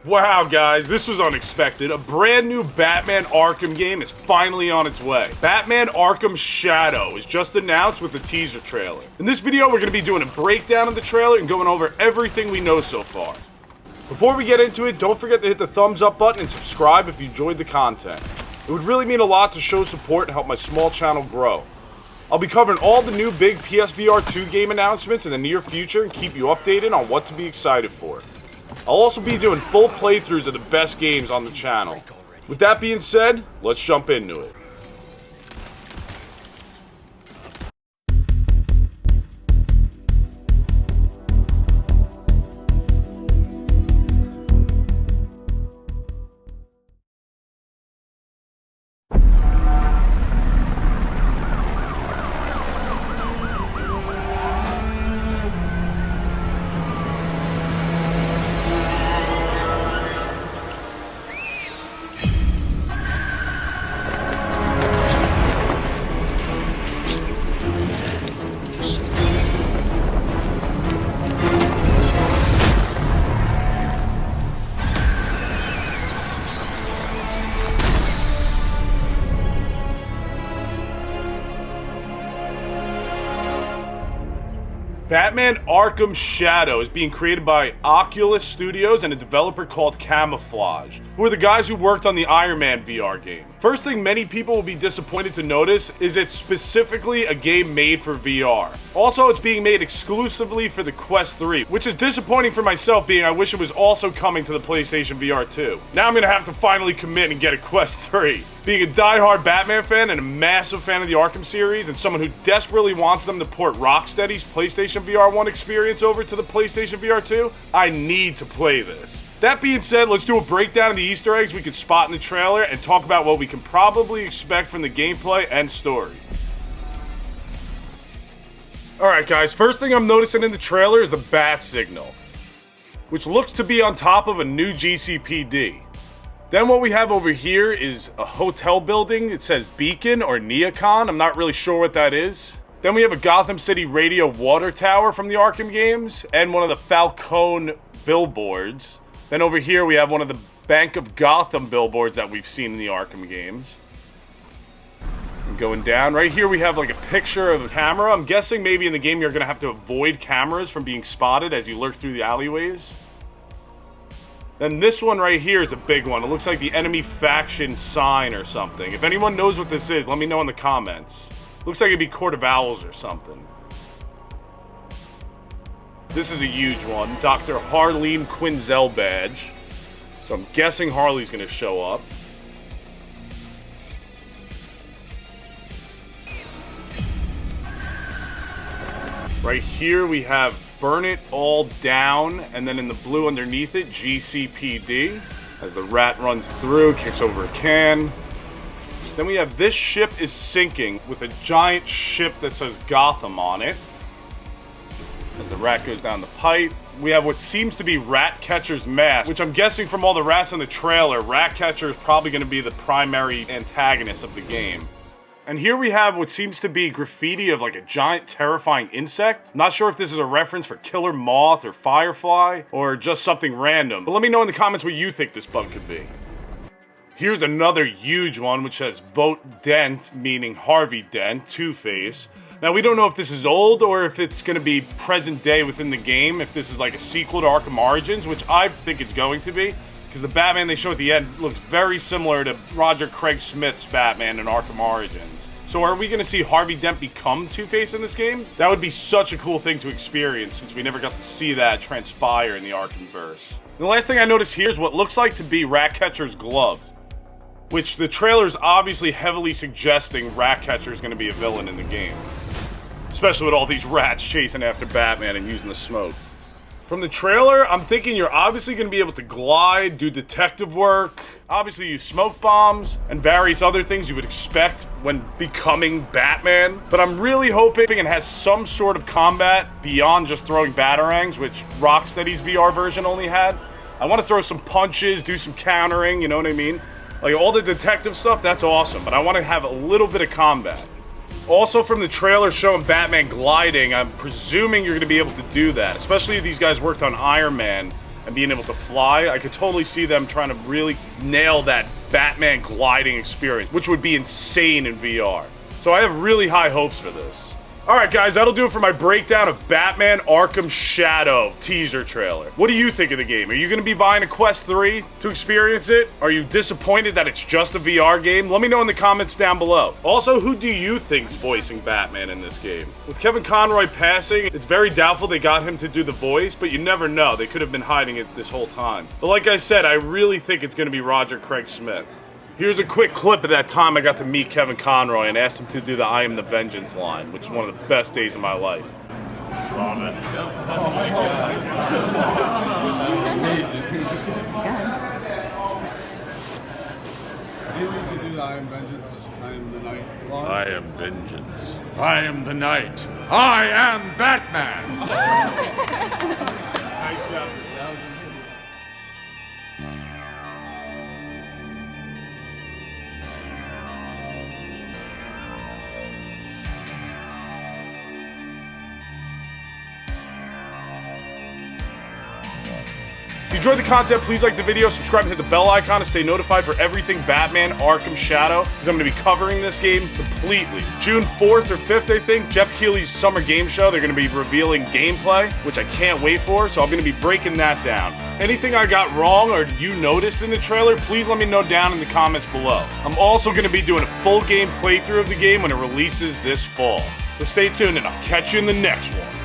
Wow, guys, this was unexpected. A brand new Batman Arkham game is finally on its way. Batman Arkham Shadow is just announced with the teaser trailer. In this video, we're going to be doing a breakdown of the trailer and going over everything we know so far. Before we get into it, don't forget to hit the thumbs up button and subscribe if you enjoyed the content. It would really mean a lot to show support and help my small channel grow. I'll be covering all the new big PSVR 2 game announcements in the near future and keep you updated on what to be excited for. I'll also be doing full playthroughs of the best games on the channel. With that being said, let's jump into it. Batman Arkham Shadow is being created by Oculus Studios and a developer called Camouflage, who are the guys who worked on the Iron Man VR game. First thing many people will be disappointed to notice is it's specifically a game made for VR. Also, it's being made exclusively for the Quest 3, which is disappointing for myself, being I wish it was also coming to the PlayStation VR 2. Now I'm gonna have to finally commit and get a Quest 3. Being a die-hard Batman fan and a massive fan of the Arkham series, and someone who desperately wants them to port Rocksteady's PlayStation VR 1 experience over to the PlayStation VR 2, I need to play this. That being said, let's do a breakdown of the Easter eggs we could spot in the trailer and talk about what we can probably expect from the gameplay and story. Alright guys, first thing I'm noticing in the trailer is the bat signal, which looks to be on top of a new GCPD. Then what we have over here is a hotel building. It says Beacon or Neocon. I'm not really sure what that is. Then we have a Gotham City radio water tower from the Arkham games and one of the Falcone billboards. Then over here we have one of the Bank of Gotham billboards that we've seen in the Arkham games. And going down, right here we have like a picture of a camera. I'm guessing maybe in the game you're going to have to avoid cameras from being spotted as you lurk through the alleyways. Then this one right here is a big one. It looks like the enemy faction sign or something. If anyone knows what this is, let me know in the comments. Looks like it'd be Court of Owls or something. This is a huge one. Dr. Harleen Quinzel badge. So I'm guessing Harley's going to show up. Right here we have Burn It All Down, and then in the blue underneath it, GCPD. As the rat runs through, kicks over a can. Then we have this ship is sinking with a giant ship that says Gotham on it. As the rat goes down the pipe, we have what seems to be Ratcatcher's mask, which I'm guessing from all the rats in the trailer, Ratcatcher is probably going to be the primary antagonist of the game. And here we have what seems to be graffiti of like a giant terrifying insect. Not sure if this is a reference for Killer Moth or Firefly or just something random, but let me know in the comments what you think this bug could be. Here's another huge one which says Vote Dent, meaning Harvey Dent, Two-Face. Now we don't know if this is old or if it's going to be present day within the game, if this is like a sequel to Arkham Origins, which I think it's going to be. Because the Batman they show at the end looks very similar to Roger Craig Smith's Batman in Arkham Origins. So are we going to see Harvey Dent become Two-Face in this game? That would be such a cool thing to experience since we never got to see that transpire in the Arkhamverse. The last thing I noticed here is what looks like to be Ratcatcher's gloves, which the trailer is obviously heavily suggesting Ratcatcher is going to be a villain in the game. Especially with all these rats chasing after Batman and using the smoke. From the trailer, I'm thinking you're obviously going to be able to glide, do detective work, obviously use smoke bombs, and various other things you would expect when becoming Batman. But I'm really hoping it has some sort of combat beyond just throwing batarangs, which Rocksteady's VR version only had. I want to throw some punches, do some countering, you know what I mean? Like all the detective stuff, that's awesome, but I want to have a little bit of combat. Also from the trailer showing Batman gliding, I'm presuming you're going to be able to do that. Especially if these guys worked on Iron Man. and being able to fly, I could totally see them trying to really nail that Batman gliding experience, which would be insane in VR. So I have really high hopes for this. Alright guys, that'll do it for my breakdown of Batman Arkham Shadow teaser trailer. What do you think of the game? Are you going to be buying a Quest 3 to experience it? Are you disappointed that it's just a VR game? Let me know in the comments down below. Also, who do you think's voicing Batman in this game? With Kevin Conroy passing, it's very doubtful they got him to do the voice, but you never know. They could have been hiding it this whole time. But like I said, I really think it's going to be Roger Craig Smith. Here's a quick clip of that time I got to meet Kevin Conroy and asked him to do the I Am the Vengeance line, which is one of the best days of my life. Love it. Oh my God. Amazing. Do you need to do the I Am Vengeance, I Am the Night line? I am vengeance. I am the night. I am Batman. Thanks, guys. If you enjoyed the content, please like the video, subscribe and hit the bell icon to stay notified for everything Batman Arkham Shadow, because I'm going to be covering this game completely. June 4th or 5th, I think, Jeff Keighley's summer game show, they're going to be revealing gameplay, which I can't wait for, so I'm going to be breaking that down. Anything I got wrong or you noticed in the trailer, please let me know down in the comments below. I'm also going to be doing a full game playthrough of the game when it releases this fall. So stay tuned and I'll catch you in the next one.